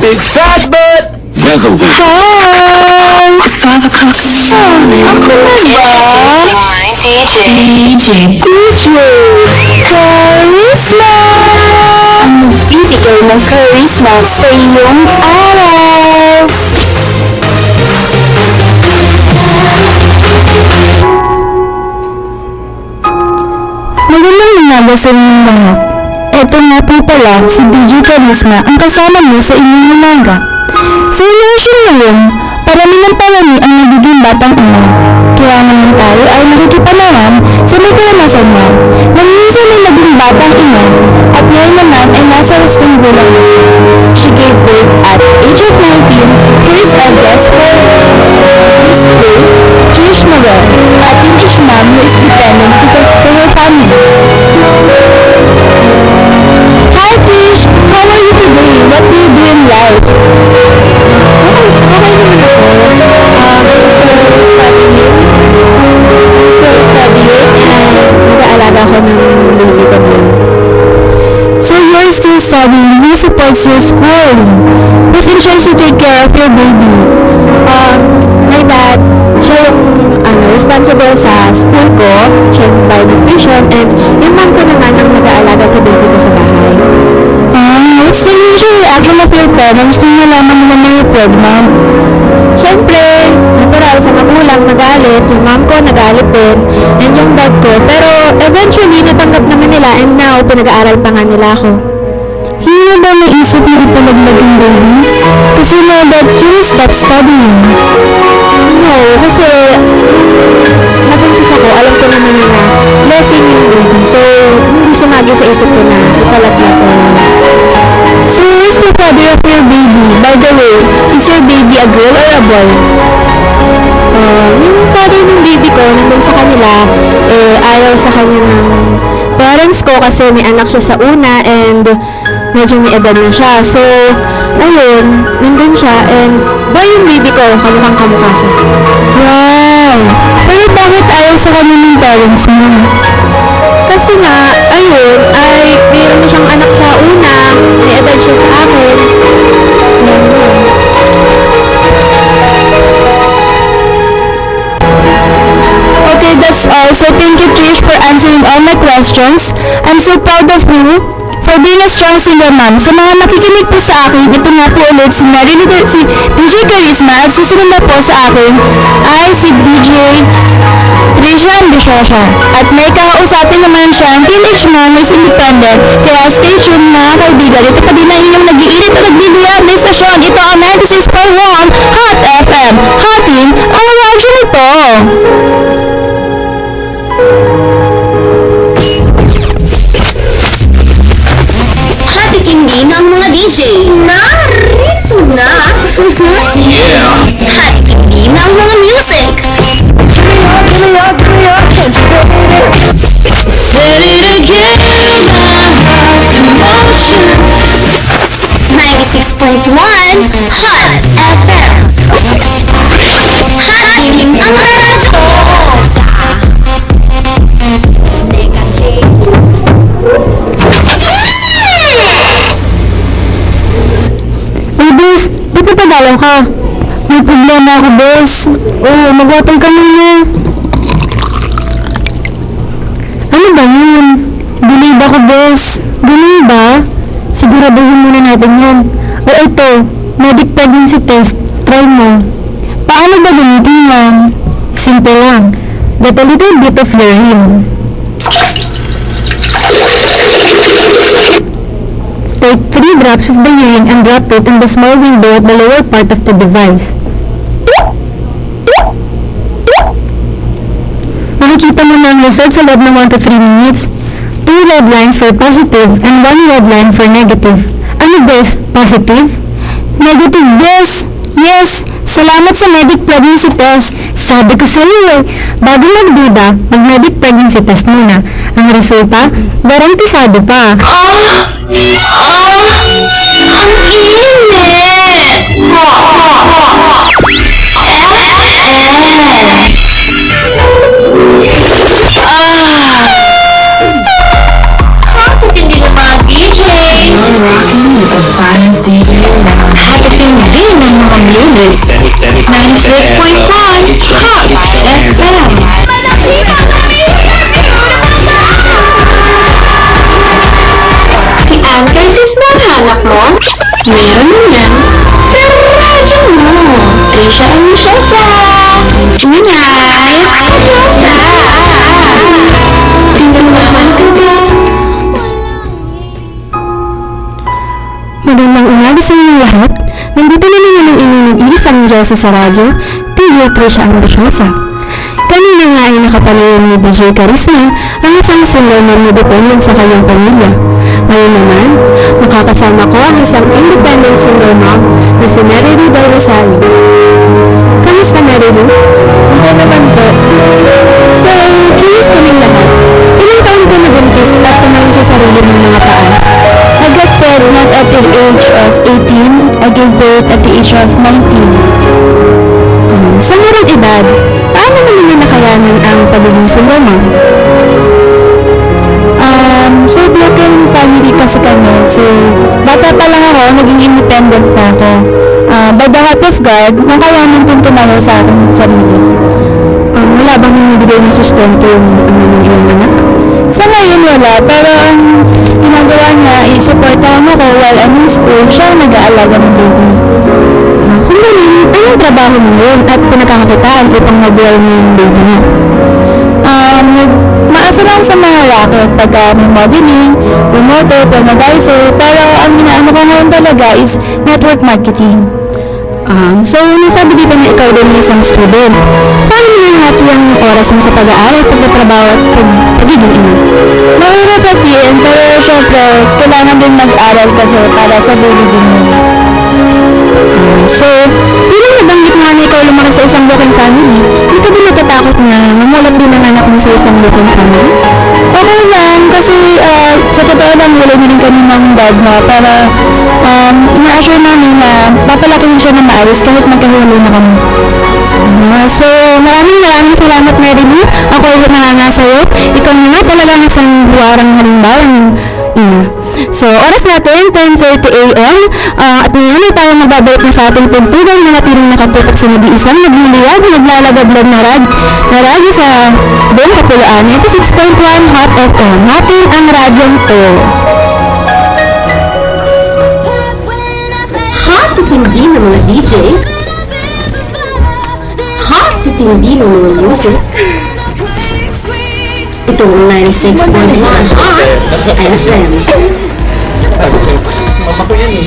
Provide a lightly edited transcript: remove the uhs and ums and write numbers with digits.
big fat butt. Vancouver. Hi! It's 5 o'clock in the morning. Ako na ba? DJ. Charisma! Ang bibigay ng charisma sa iyong araw. Magandang umaga sa inyong lahat. Ito nga po pala si DJ Charisma ang kasama mo sa inyong umaga. Sa election ngayon, parami ng parami ang nagiging batang ina. Kaya naman tayo ay nakikipanahan sa may karanasan niya na minsan ay naging batang ina at ngayon naman ay nasa wastong gulang na siya. She gave birth at age of 19. Here is a guest for this day, Trish Noel, a teenage mom who is dependent to her family. Hi Trish! How are you today? What do you do in life? Okay naman ako. I'm still studying and nag-aalaga ako ng baby ko ngayon. So you're still studying? Who supports your school? Who's in charge to take care of your baby? My dad. Siya yung responsible sa school ko. Siya yung bayad ng tuition and yung mom ko naman ang nag-aalaga sa baby ko sa bahay. What's the usual reaction of your parents nung nalaman nila na you're pregnant? Siyempre, natural sa magulang nagalit, yung mom ko nagalit din, and yung dad ko. Pero eventually, natanggap naman nila and now, pinag-aaral pa nga nila ako. Hindi na ba naisip na ipalaglag yung baby? Kasi na that you will stop studying. No, kasi nabuntis ako, alam ko naman na blessing yung baby. So, hindi sumagi sa isip ko na ipalaglag ko. So, who's the father of your baby? By the way, is your baby a girl or a boy? Yung father ng baby ko, nandun sa kanila, ayaw sa kanya ng parents ko kasi may anak siya sa una and medyo may edad na siya. So, ayun, nandun siya and boy yung baby ko, kamukhang kamukha ko. Wow! Pero bakit ayaw sa kanya ng parents mo? Kasi nga, ayun, ay mayroon na siyang anak sa una, may edad siya sa akin. Okay, that's all. So thank you, Trish, for answering all my questions. I'm so proud of you for being a strong single mom. Sa mga nakikinig po sa akin, ito nga po ulit si DJ Charisma at susunod na po sa akin ay si DJ Trisha Ambisyosa. At may kakausapin naman siyang teenage mom who's independent. Kaya stay tuned mga kaibigan. Ito pa din ang inyong nag-iinit at nagbibiyag na istasyon. Ito ang 96.1 Hot FM. Hating ang radyo nito. Hatikindi ng mga DJ. Narito na. Yeah. Hatikindi ng mga music. Set it again, my heart's in motion. 96.1 Hot FM. Hating ang radyo. Boss, ba't napadalaw ka? May problema ako, boss. Mag-water ka muna. Ano ba yun? Delayed ako, boss. Ganun ba? Siguraduhin muna natin yan. Ito, medic pregnancy test. Try mo. Paano ba gamitin yan? Simple lang. Get a little bit of urine. Take 3 drops of the urine and drop it in the small window at the lower part of the device. Makikita mo na ang result sa loob ng 1 to 3 minutes. 2 red lines for positive and 1 red line for negative. Ano boss? Positive? Negative boss! Yes! Salamat sa medic pregnancy test. Sabi ko sa iyo bago magduda, mag-medic pregnancy test muna. Ang resulta, garantisado pa. Ang init! You're rocking with the finest DJ around. Music 96.1 Hot FM. Si Anchor Tip na hanap mo? Meron na yan. Pero radyo mo. Trisha Alicia ka. Tunay. Tingnan naman ka ba? Magandang umaga sa inyong lahat. Nandito na naman ang inyong nag-iisang Diyosa sa radyo, DJ Trisha Ambisyosa. Kanina nga ay nakapanayam ni DJ Charisma ang isang single na independent sa kanyang pamilya. Ngayon naman, makakasama ko ang isang independent single mom na si Mary Lou Del Rosario. Kamusta, Mary Lou? Okay naman po. So, curious kaming lahat. Ilang taon ka nabuntis at tumayo sa sarili ng mga paa? I got pregnant at the age of 18. I gave birth at the age of 19. Sa murang edad, paano mo naman nakayanan ang pagiging single mom? So broken family kasi kami. So, bata pa lang ako, naging independent na ako. By the help of God, nakayanan kong tumayo sa aking sarili. Wala bang nabibigay ng sustento yung ng iyong anak? Sa ngayon wala, pero ang ginagawa niya is supportahan ako while I'm in school, siya ang nag-aalaga ng baby. Kung ganun, anong trabaho mo ngayon at pinagkakakitaan upang mabuhay mo yung baby mo? Maasa lang sa mga racket pagka may modeling, promoter, organizer, pero ang inaano ko ngayon talaga is network marketing. So, nasabi dito na ikaw din isang student. Paano mo hati ang oras mo sa pag-aaral, pagtatrabaho at pagiging ina? Mahirap hatiin, pero syempre, kailangan din mag-aral kasi para sa baby din yun. So, bilang nabanggit nga na ikaw lumaki sa isang broken family, hindi ka ba natatakot na mamulat din ang anak mo sa isang broken family? Okay lang, kasi sa totoo lang wala din kami ng dad na para ina-assure namin na papalakihin siya na maayos kahit magkahiwalay na kami. So, maraming salamat, Mary Lou. Ako ay nanganga sa'yo. Ikaw nga talaga isang buwarang halimbawang ina. So, oras natin, 10:30 a.m. At ngayon ay tayo mababalik na sa ating tugtugan na natiling nakatutok sa nag-iisang, nagliliyag, naglalagablog na radyo sa buong Kapulaan. 96.1 Hot FM. Natin ang radyong to. Hot titindi ng mga DJ. Hot titindi ng mga music. Itong 96.1 Hot FM. Mama ko yan eh.